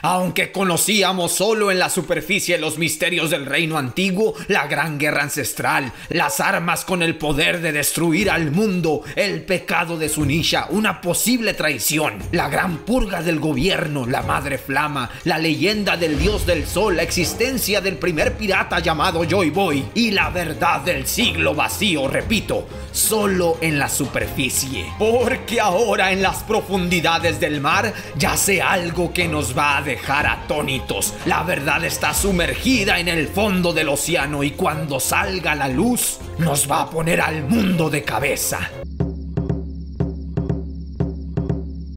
Aunque conocíamos solo en la superficie los misterios del reino antiguo, la gran guerra ancestral, las armas con el poder de destruir al mundo, el pecado de Zunisha, una posible traición, la gran purga del gobierno, la madre flama, la leyenda del dios del sol, la existencia del primer pirata llamado Joy Boy y la verdad del siglo vacío, repito, solo en la superficie. Porque ahora en las profundidades del mar yace algo que nos va a dejar atónitos. La verdad está sumergida en el fondo del océano y cuando salga a la luz nos va a poner al mundo de cabeza.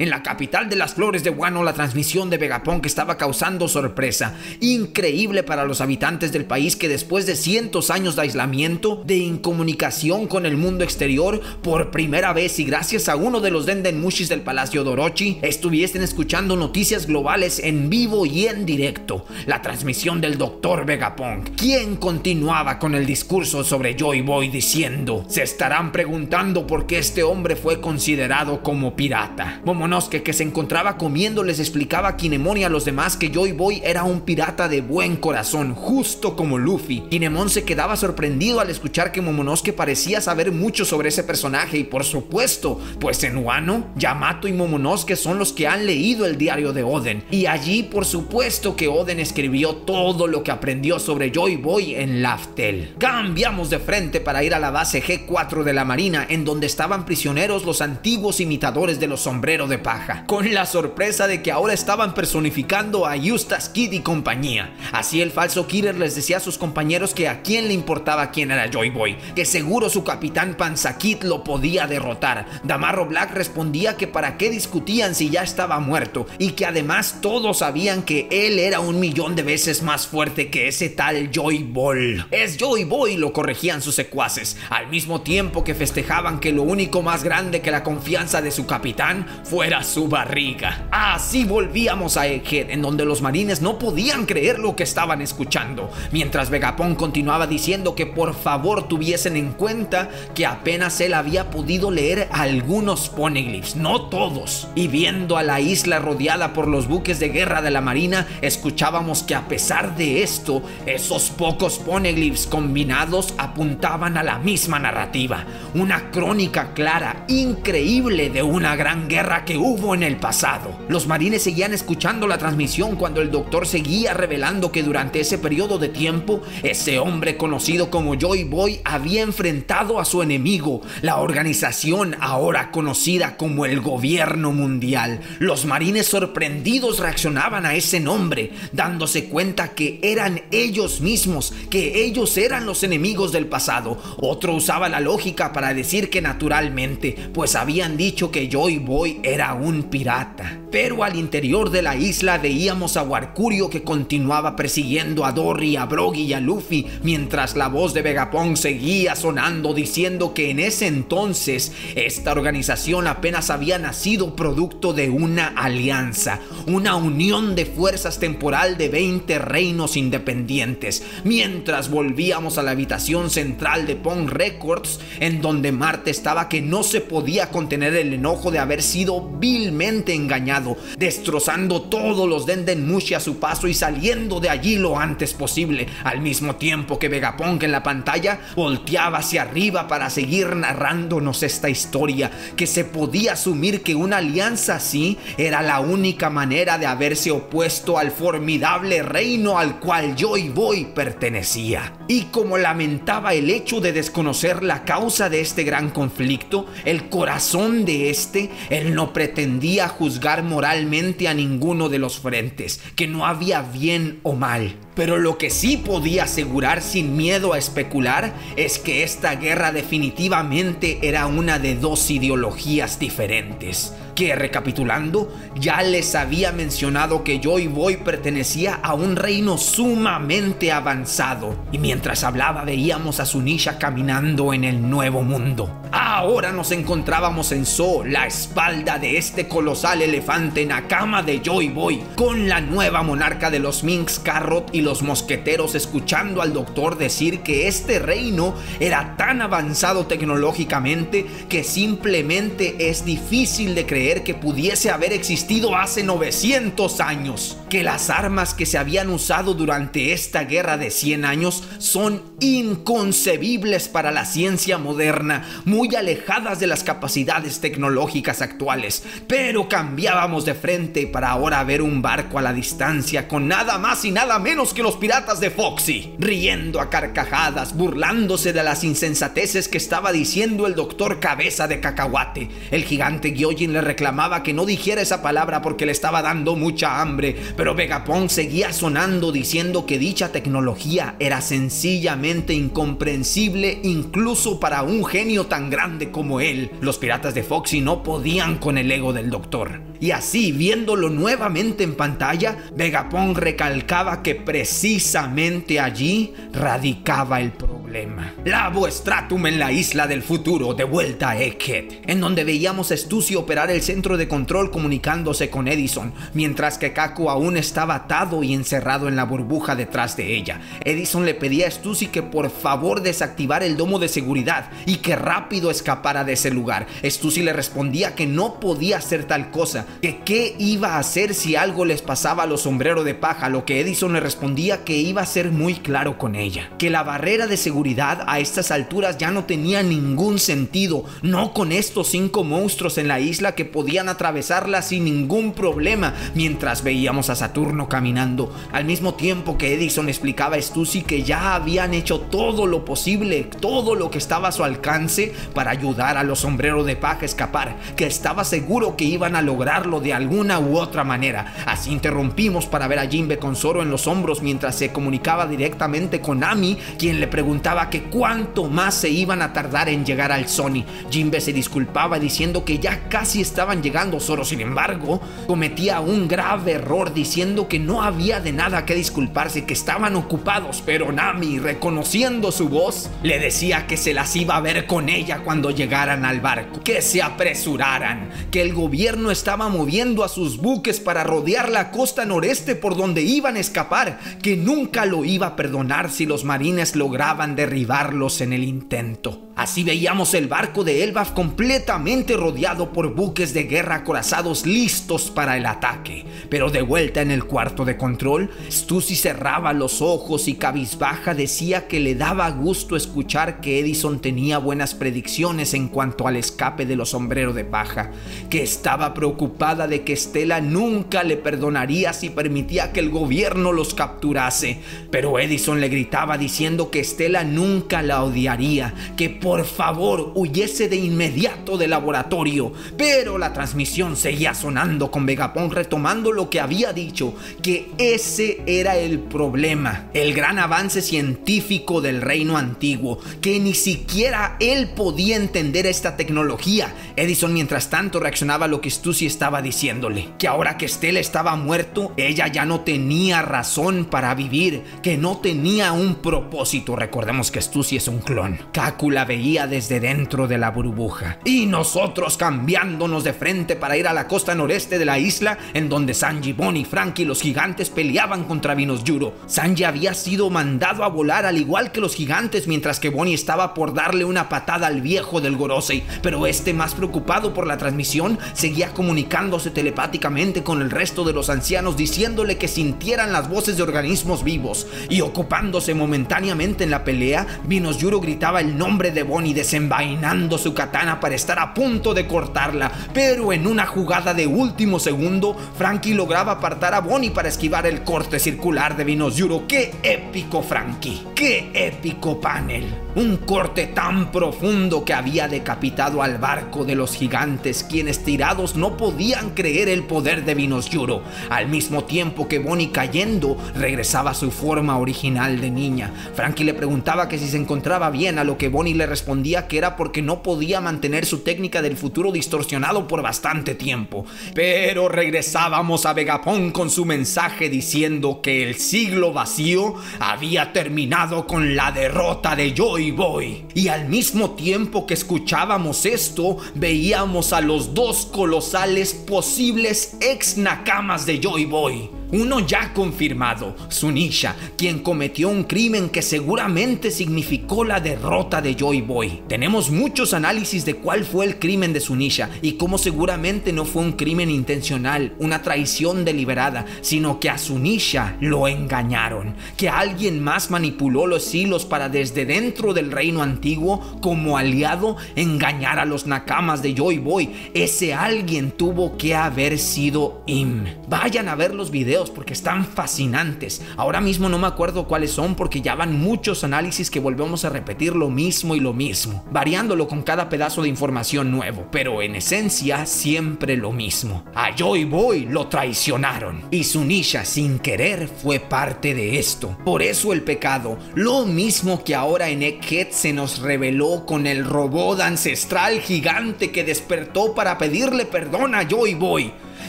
En la capital de las flores de Wano, la transmisión de Vegapunk estaba causando sorpresa. Increíble para los habitantes del país que después de cientos años de aislamiento, de incomunicación con el mundo exterior, por primera vez y gracias a uno de los Dendenmushis del Palacio de Orochi, estuviesen escuchando noticias globales en vivo y en directo. La transmisión del Dr. Vegapunk, quien continuaba con el discurso sobre Joy Boy diciendo: se estarán preguntando por qué este hombre fue considerado como pirata. Momonosuke, que se encontraba comiendo, les explicaba a Kinemon y a los demás que Joy Boy era un pirata de buen corazón, justo como Luffy. Kinemon se quedaba sorprendido al escuchar que Momonosuke parecía saber mucho sobre ese personaje y por supuesto, pues en Wano, Yamato y Momonosuke son los que han leído el diario de Oden y allí por supuesto que Oden escribió todo lo que aprendió sobre Joy Boy en Laugh Tale. Cambiamos de frente para ir a la base G4 de la Marina, en donde estaban prisioneros los antiguos imitadores de los sombreros de paja, con la sorpresa de que ahora estaban personificando a Eustace Kid y compañía. Así el falso Killer les decía a sus compañeros que a quién le importaba quién era Joy Boy, que seguro su capitán Panzakid lo podía derrotar. Damarro Black respondía que para qué discutían si ya estaba muerto y que además todos sabían que él era 1.000.000 de veces más fuerte que ese tal Joy Boy. Es Joy Boy, lo corregían sus secuaces, al mismo tiempo que festejaban que lo único más grande que la confianza de su capitán fuera su barriga. Así volvíamos a Egghead, en donde los marines no podían creer lo que estaban escuchando, mientras Vegapunk continuaba diciendo que por favor tuviesen en cuenta que apenas él había podido leer algunos poneglyphs, no todos. Y viendo a la isla rodeada por los buques de guerra de la marina, escuchábamos que a pesar de esto, esos pocos poneglyphs combinados apuntaban a la misma narrativa, una crónica clara, increíble de una gran guerra que hubo en el pasado. Los marines seguían escuchando la transmisión cuando el doctor seguía revelando que durante ese periodo de tiempo, ese hombre conocido como Joy Boy había enfrentado a su enemigo, la organización ahora conocida como el Gobierno Mundial. Los marines sorprendidos reaccionaban a ese nombre, dándose cuenta que eran ellos mismos, que ellos eran los enemigos del pasado. Otro usaba la lógica para decir que naturalmente, pues habían dicho que Joy Boy era un pirata. Pero al interior de la isla veíamos a Warcurio que continuaba persiguiendo a Dory, a Brogy y a Luffy, mientras la voz de Vegapunk seguía sonando diciendo que en ese entonces esta organización apenas había nacido producto de una alianza, una unión de fuerzas temporal de 20 reinos independientes. Mientras volvíamos a la habitación central de Punk Records, en donde Marte estaba que no se podía contener el enojo de haber sido vilmente engañado, destrozando todos los Dendenmushi a su paso y saliendo de allí lo antes posible, al mismo tiempo que Vegapunk en la pantalla volteaba hacia arriba para seguir narrándonos esta historia, que se podía asumir que una alianza así era la única manera de haberse opuesto al formidable reino al cual Joy Boy pertenecía. Y como lamentaba el hecho de desconocer la causa de este gran conflicto, el corazón de este, él no pretendía juzgar moralmente a ninguno de los frentes, que no había bien o mal. Pero lo que sí podía asegurar sin miedo a especular es que esta guerra definitivamente era una de dos ideologías diferentes. Que, recapitulando, ya les había mencionado que Joy Boy pertenecía a un reino sumamente avanzado, y mientras hablaba veíamos a Zunisha caminando en el nuevo mundo. Ahora nos encontrábamos en Zou, la espalda de este colosal elefante Nakama de Joy Boy, con la nueva monarca de los Minks, Carrot, y los mosqueteros escuchando al doctor decir que este reino era tan avanzado tecnológicamente que simplemente es difícil de creer creer que pudiese haber existido hace 900 años, que las armas que se habían usado durante esta guerra de 100 años son inconcebibles para la ciencia moderna, muy alejadas de las capacidades tecnológicas actuales. Pero cambiábamos de frente para ahora ver un barco a la distancia con nada más y nada menos que los piratas de Foxy, riendo a carcajadas, burlándose de las insensateces que estaba diciendo el doctor Cabeza de Cacahuate. El gigante Gyojin le reclamaba que no dijera esa palabra porque le estaba dando mucha hambre, pero Vegapunk seguía sonando diciendo que dicha tecnología era sencillamente incomprensible incluso para un genio tan grande como él. Los piratas de Foxy no podían con el ego del doctor. Y así, viéndolo nuevamente en pantalla, Vegapunk recalcaba que precisamente allí radicaba el problema. Labo Stratum en la isla del futuro, de vuelta a Egghead, en donde veíamos a Stussy operar el centro de control comunicándose con Edison, mientras que Kaku aún estaba atado y encerrado en la burbuja detrás de ella. Edison le pedía a Stussy que por favor desactivara el domo de seguridad y que rápido escapara de ese lugar. Stussy le respondía que no podía hacer tal cosa, que qué iba a hacer si algo les pasaba a los sombreros de paja, a lo que Edison le respondía que iba a ser muy claro con ella, que la barrera de seguridad a estas alturas ya no tenía ningún sentido, no con estos 5 monstruos en la isla que podían atravesarla sin ningún problema, mientras veíamos a Saturno caminando, al mismo tiempo que Edison explicaba a Stussy que ya habían hecho todo lo posible, todo lo que estaba a su alcance para ayudar a los sombreros de paja a escapar, que estaba seguro que iban a lograrlo de alguna u otra manera. Así interrumpimos para ver a Jinbe con Zoro en los hombros mientras se comunicaba directamente con Ami, quien le preguntaba que cuánto más se iban a tardar en llegar al Sony. Jinbe se disculpaba diciendo que ya casi estaban llegando. Zoro, sin embargo, cometía un grave error diciendo que no había de nada que disculparse, que estaban ocupados, pero Nami, reconociendo su voz, le decía que se las iba a ver con ella cuando llegaran al barco, que se apresuraran, que el gobierno estaba moviendo a sus buques para rodear la costa noreste por donde iban a escapar, que nunca lo iba a perdonar si los marines lograban derribarlos en el intento. Así veíamos el barco de Elbaf completamente rodeado por buques de guerra acorazados listos para el ataque. Pero de vuelta en el cuarto de control, Stussy cerraba los ojos y cabizbaja decía que le daba gusto escuchar que Edison tenía buenas predicciones en cuanto al escape de los sombreros de paja, que estaba preocupada de que Stella nunca le perdonaría si permitía que el gobierno los capturase. Pero Edison le gritaba diciendo que Stella nunca la odiaría, que por favor huyese de inmediato del laboratorio. Pero la transmisión seguía sonando con Vegapunk retomando lo que había dicho, que ese era el problema, el gran avance científico del reino antiguo, que ni siquiera él podía entender esta tecnología. Edison mientras tanto reaccionaba a lo que Stussy estaba diciéndole, que ahora que Stella estaba muerto, ella ya no tenía razón para vivir, que no tenía un propósito. Recordemos que Stussy es un clon. Kaku la veía desde dentro de la burbuja, y nosotros cambiándonos de frente para ir a la costa noreste de la isla, en donde Sanji, Bonnie, Franky y los gigantes peleaban contra Venus-Yuro. Sanji había sido mandado a volar al igual que los gigantes, mientras que Bonnie estaba por darle una patada al viejo del Gorosei, pero este, más preocupado por la transmisión, seguía comunicándose telepáticamente con el resto de los ancianos, diciéndole que sintieran las voces de organismos vivos. Y ocupándose momentáneamente en la pelea, Venus-Yuro gritaba el nombre de Bonnie, desenvainando su katana para estar a punto de cortarla, pero en una jugada de último segundo, Franky lograba apartar a Bonnie para esquivar el corte circular de Venus-Yuro. ¡Qué épico, Franky! ¡Qué épico panel! Un corte tan profundo que había decapitado al barco de los gigantes, quienes tirados no podían creer el poder de Venus-Yuro. Al mismo tiempo que Bonnie cayendo, regresaba a su forma original de niña. Franky le preguntaba que si se encontraba bien, a lo que Bonnie le respondía que era porque no podía mantener su técnica del futuro distorsionado por bastante tiempo. Pero regresábamos a Vegapunk con su mensaje diciendo que el siglo vacío había terminado con la derrota de Joy Boy. Y al mismo tiempo que escuchábamos esto, veíamos a los dos colosales posibles ex nakamas de Joy Boy. Uno ya confirmado, Zunisha, quien cometió un crimen que seguramente significó la derrota de Joy Boy. Tenemos muchos análisis de cuál fue el crimen de Zunisha y cómo seguramente no fue un crimen intencional, una traición deliberada, sino que a Zunisha lo engañaron, que alguien más manipuló los hilos para desde dentro del reino antiguo, como aliado, engañar a los nakamas de Joy Boy. Ese alguien tuvo que haber sido Im. Vayan a ver los videos porque están fascinantes. Ahora mismo no me acuerdo cuáles son porque ya van muchos análisis que volvemos a repetir lo mismo y lo mismo, variándolo con cada pedazo de información nuevo, pero en esencia siempre lo mismo. A Joy Boy lo traicionaron y Zunisha sin querer fue parte de esto. Por eso el pecado, lo mismo que ahora en Egghead se nos reveló con el robot ancestral gigante que despertó para pedirle perdón a Joy Boy.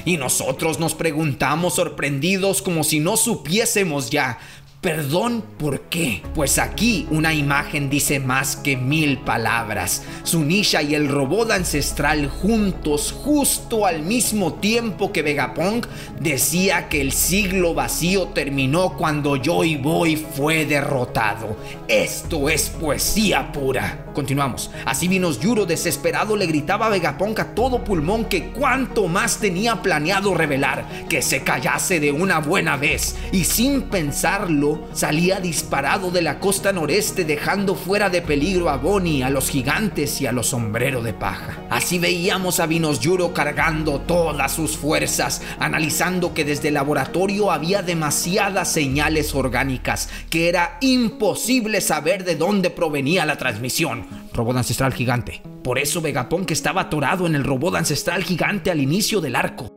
Y nosotros nos preguntamos sorprendidos como si no supiésemos ya. ¿Perdón por qué? Pues aquí una imagen dice más que 1000 palabras. Zunisha y el robot ancestral juntos, justo al mismo tiempo que Vegapunk decía que el siglo vacío terminó cuando Joy Boy fue derrotado. Esto es poesía pura. Continuamos. Así Venus Yuro desesperado le gritaba a Vegapunk a todo pulmón que cuanto más tenía planeado revelar, que se callase de una buena vez, y sin pensarlo salía disparado de la costa noreste, dejando fuera de peligro a Bonnie, a los gigantes y a los sombreros de paja. Así veíamos a Venus Yuro cargando todas sus fuerzas, analizando que desde el laboratorio había demasiadas señales orgánicas, que era imposible saber de dónde provenía la transmisión. Robot ancestral gigante. Por eso Vegapunk estaba atorado en el robot ancestral gigante al inicio del arco.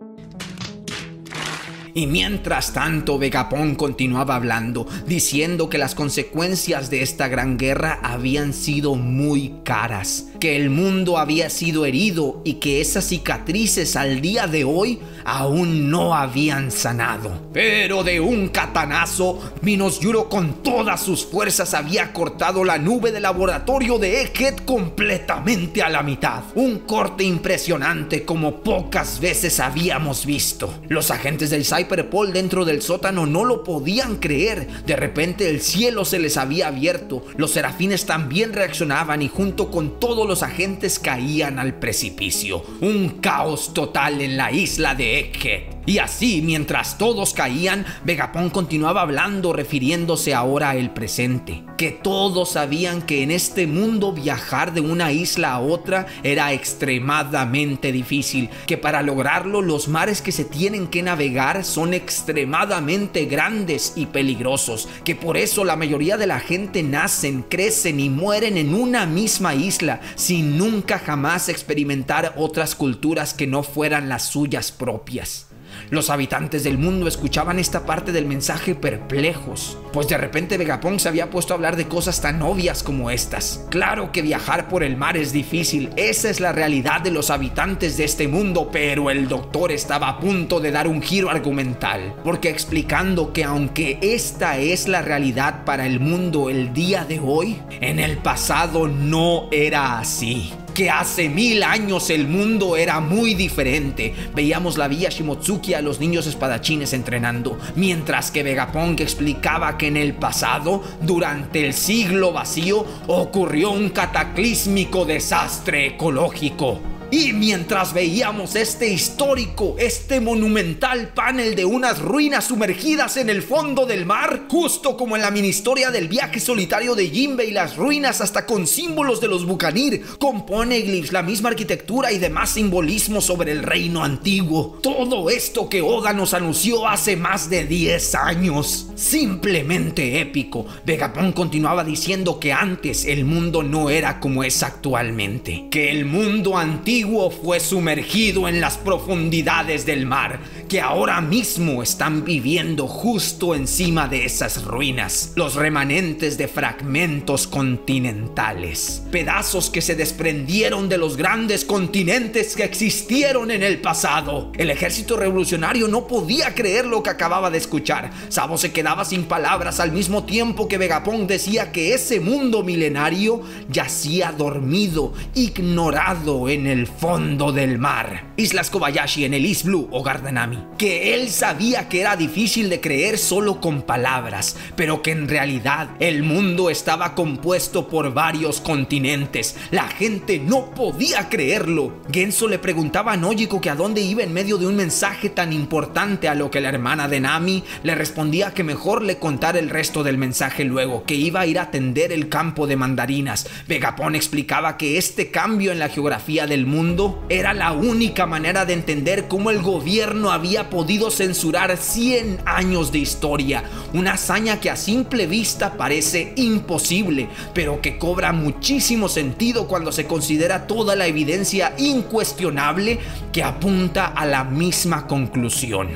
Y mientras tanto Vegapunk continuaba hablando, diciendo que las consecuencias de esta gran guerra habían sido muy caras, que el mundo había sido herido y que esas cicatrices al día de hoy aún no habían sanado. Pero de un katanazo, Venus Yuro con todas sus fuerzas había cortado la nube del laboratorio de Egghead completamente a la mitad. Un corte impresionante como pocas veces habíamos visto. Los agentes del Cyberpol dentro del sótano no lo podían creer. De repente el cielo se les había abierto. Los serafines también reaccionaban y junto con todos los agentes caían al precipicio. Un caos total en la isla de Egghead. Y así, mientras todos caían, Vegapunk continuaba hablando, refiriéndose ahora al presente. Que todos sabían que en este mundo viajar de una isla a otra era extremadamente difícil. Que para lograrlo los mares que se tienen que navegar son extremadamente grandes y peligrosos. Que por eso la mayoría de la gente nacen, crecen y mueren en una misma isla, sin nunca jamás experimentar otras culturas que no fueran las suyas propias. Los habitantes del mundo escuchaban esta parte del mensaje perplejos, pues de repente Vegapunk se había puesto a hablar de cosas tan obvias como estas. Claro que viajar por el mar es difícil, esa es la realidad de los habitantes de este mundo, pero el doctor estaba a punto de dar un giro argumental, porque explicando que aunque esta es la realidad para el mundo el día de hoy, en el pasado no era así. Que hace 1000 años el mundo era muy diferente. Veíamos la Villa Shimotsuki a los niños espadachines entrenando, mientras que Vegapunk explicaba que en el pasado, durante el siglo vacío, ocurrió un cataclísmico desastre ecológico. Y mientras veíamos este histórico, este monumental panel de unas ruinas sumergidas en el fondo del mar, justo como en la mini historia del viaje solitario de Jinbei, las ruinas hasta con símbolos de los Buccaneer, con poneglyphs, la misma arquitectura y demás simbolismo sobre el reino antiguo. Todo esto que Oda nos anunció hace más de 10 años. Simplemente épico. Vegapunk continuaba diciendo que antes el mundo no era como es actualmente, que el mundo antiguo fue sumergido en las profundidades del mar, que ahora mismo están viviendo justo encima de esas ruinas, los remanentes de fragmentos continentales, pedazos que se desprendieron de los grandes continentes que existieron en el pasado. El ejército revolucionario no podía creer lo que acababa de escuchar. Sabo se quedaba sin palabras al mismo tiempo que Vegapunk decía que ese mundo milenario yacía dormido, ignorado en el fondo del mar. Islas Kobayashi en el East Blue, hogar de Nami. Que él sabía que era difícil de creer solo con palabras, pero que en realidad el mundo estaba compuesto por varios continentes. La gente no podía creerlo. Genso le preguntaba a Nojiko que a dónde iba en medio de un mensaje tan importante, a lo que la hermana de Nami le respondía que mejor le contara el resto del mensaje luego, que iba a ir a atender el campo de mandarinas. Vegapunk explicaba que este cambio en la geografía del mundo era la única manera de entender cómo el gobierno había podido censurar 100 años de historia, una hazaña que a simple vista parece imposible, pero que cobra muchísimo sentido cuando se considera toda la evidencia incuestionable que apunta a la misma conclusión: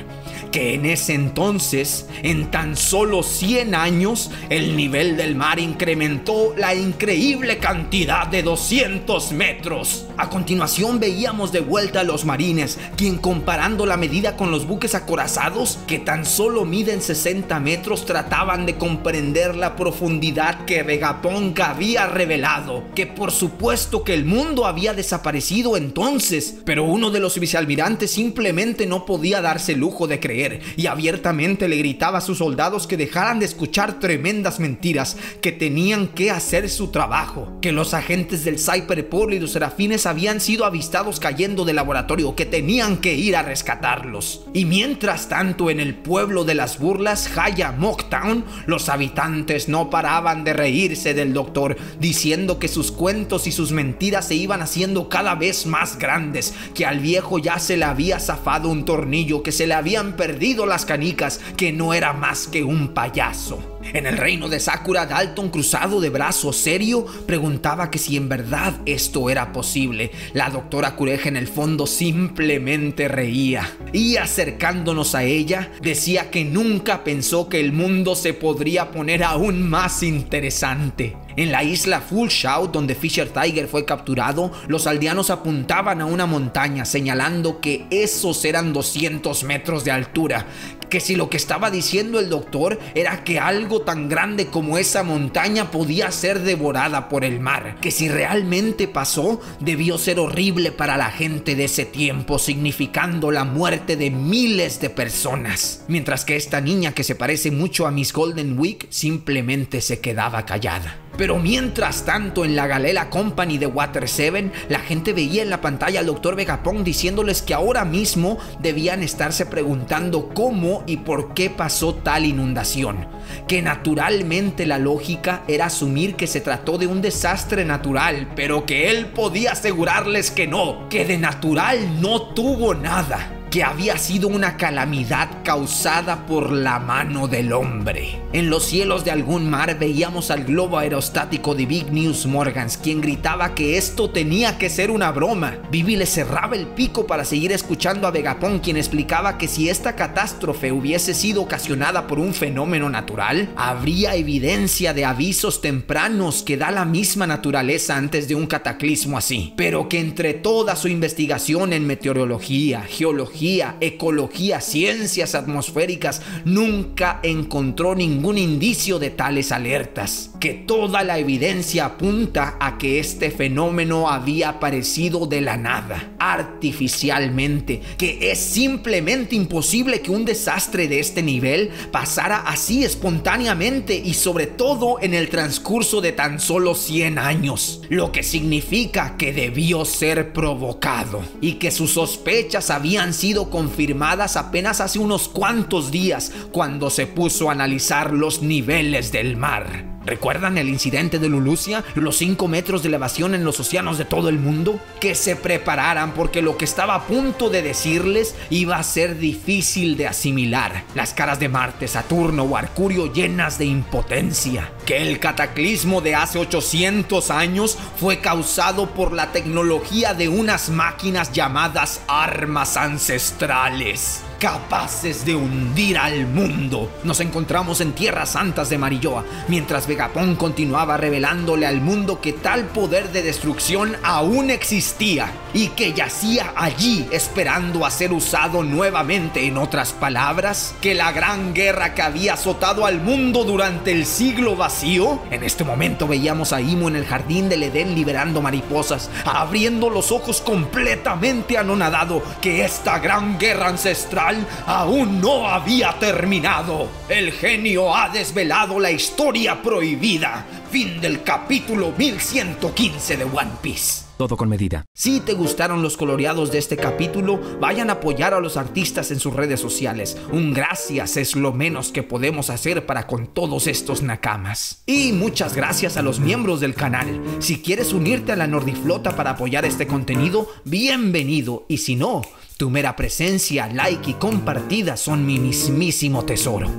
que en ese entonces, en tan solo 100 años, el nivel del mar incrementó la increíble cantidad de 200 metros. A continuación veíamos de vuelta a los marines, quien, comparando la medida con los buques acorazados, que tan solo miden 60 metros, trataban de comprender la profundidad que Vegapunk había revelado. Que por supuesto que el mundo había desaparecido entonces, pero uno de los vicealmirantes simplemente no podía darse el lujo de creer, y abiertamente le gritaba a sus soldados que dejaran de escuchar tremendas mentiras, que tenían que hacer su trabajo, que los agentes del Cyberpol y los Serafines habían sido avistados cayendo del laboratorio, que tenían que ir a rescatarlos. Y mientras tanto, en el pueblo de las burlas, Hayamok Town, los habitantes no paraban de reírse del doctor, diciendo que sus cuentos y sus mentiras se iban haciendo cada vez más grandes, que al viejo ya se le había zafado un tornillo, que se le habían perdido las canicas, que no era más que un payaso. En el reino de Sakura, Dalton, cruzado de brazos serio, preguntaba que si en verdad esto era posible. La doctora Kureha en el fondo simplemente reía, y acercándonos a ella decía que nunca pensó que el mundo se podría poner aún más interesante. En la isla Full Shout, donde Fisher Tiger fue capturado, los aldeanos apuntaban a una montaña, señalando que esos eran 200 metros de altura. Que si lo que estaba diciendo el doctor era que algo tan grande como esa montaña podía ser devorada por el mar. Que si realmente pasó, debió ser horrible para la gente de ese tiempo, significando la muerte de miles de personas. Mientras que esta niña, que se parece mucho a Miss Golden Week, simplemente se quedaba callada. Pero mientras tanto, en la Galela Company de Water 7, la gente veía en la pantalla al Dr. Vegapunk diciéndoles que ahora mismo debían estarse preguntando cómo y por qué pasó tal inundación. Que naturalmente la lógica era asumir que se trató de un desastre natural, pero que él podía asegurarles que no, que de natural no tuvo nada, que había sido una calamidad causada por la mano del hombre. En los cielos de algún mar veíamos al globo aerostático de Big News Morgans, quien gritaba que esto tenía que ser una broma. Vivi le cerraba el pico para seguir escuchando a Vegapunk, quien explicaba que si esta catástrofe hubiese sido ocasionada por un fenómeno natural, habría evidencia de avisos tempranos que da la misma naturaleza antes de un cataclismo así, pero que entre toda su investigación en meteorología, geología, ecología, ciencias atmosféricas, nunca encontró ningún indicio de tales alertas. Que toda la evidencia apunta a que este fenómeno había aparecido de la nada, artificialmente, que es simplemente imposible que un desastre de este nivel pasara así espontáneamente y sobre todo en el transcurso de tan solo 100 años, lo que significa que debió ser provocado y que sus sospechas habían sido confirmadas apenas hace unos cuantos días, cuando se puso a analizar los niveles del mar. ¿Recuerdan el incidente de Lulusia? Los 5 metros de elevación en los océanos de todo el mundo. Que se prepararan, porque lo que estaba a punto de decirles iba a ser difícil de asimilar. Las caras de Marte, Saturno o Arcurio llenas de impotencia. Que el cataclismo de hace 800 años fue causado por la tecnología de unas máquinas llamadas armas ancestrales. capaces de hundir al mundo. Nos encontramos en tierras santas de Marilloa, mientras Vegapunk continuaba revelándole al mundo que tal poder de destrucción aún existía y que yacía allí esperando a ser usado nuevamente. En otras palabras, que la gran guerra que había azotado al mundo durante el siglo vacío. En este momento veíamos a Imu en el jardín del Edén liberando mariposas, abriendo los ojos completamente anonadado que esta gran guerra ancestral aún no había terminado. El genio ha desvelado la historia prohibida. Fin del capítulo 1115 de One Piece. Todo con medida. Si te gustaron los coloreados de este capítulo, vayan a apoyar a los artistas en sus redes sociales. Un gracias es lo menos que podemos hacer para con todos estos nakamas. Y muchas gracias a los miembros del canal. Si quieres unirte a la Nordiflota para apoyar este contenido, bienvenido. Y si no, tu mera presencia, like y compartida son mi mismísimo tesoro.